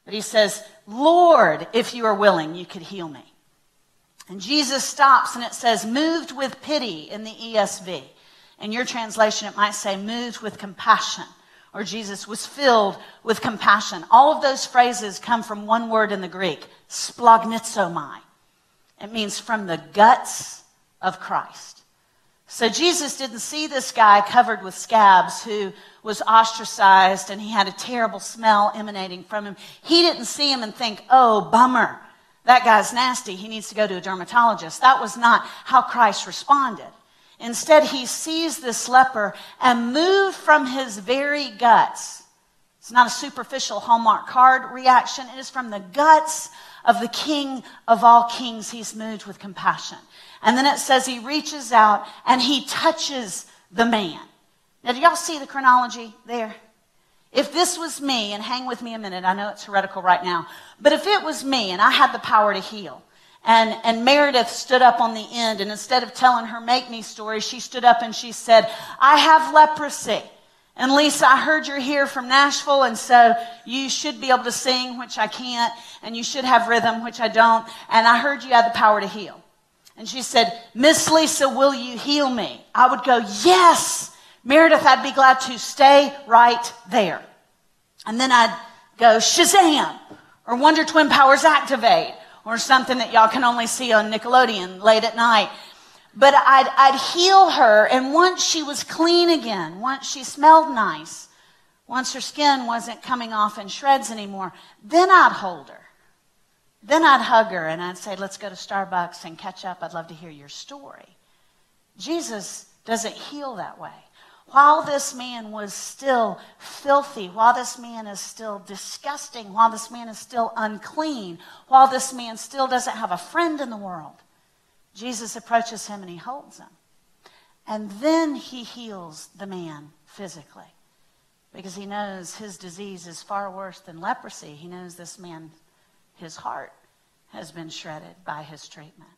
But he says, Lord, if you are willing, you could heal me. And Jesus stops, and it says, moved with pity in the ESV. In your translation, it might say, moved with compassion, or Jesus was filled with compassion. All of those phrases come from one word in the Greek, splagnizomai. It means from the guts of Christ. So Jesus didn't see this guy covered with scabs who was ostracized and he had a terrible smell emanating from him. He didn't see him and think, oh, bummer, that guy's nasty. He needs to go to a dermatologist. That was not how Christ responded. Instead, he sees this leper and moved from his very guts. It's not a superficial Hallmark card reaction. It is from the guts of the King of all kings. He's moved with compassion. And then it says he reaches out and he touches the man. Now, do y'all see the chronology there? If this was me, and hang with me a minute, I know it's heretical right now, but if it was me and I had the power to heal, and Meredith stood up on the end, and instead of telling her make-me story, she stood up and she said, I have leprosy. And Lisa, I heard you're here from Nashville, and so you should be able to sing, which I can't, and you should have rhythm, which I don't, and I heard you had the power to heal. And she said, Miss Lisa, will you heal me? I would go, yes, Meredith, I'd be glad to. Stay right there. And then I'd go, Shazam, or Wonder Twin Powers Activate, or something that y'all can only see on Nickelodeon late at night. But I'd heal her, and once she was clean again, once she smelled nice, once her skin wasn't coming off in shreds anymore, then I'd hold her. Then I'd hug her, and I'd say, let's go to Starbucks and catch up. I'd love to hear your story. Jesus doesn't heal that way. While this man was still filthy, while this man is still disgusting, while this man is still unclean, while this man still doesn't have a friend in the world, Jesus approaches him and he holds him. And then he heals the man physically, because he knows his disease is far worse than leprosy. He knows this man, his heart has been shredded by his treatment.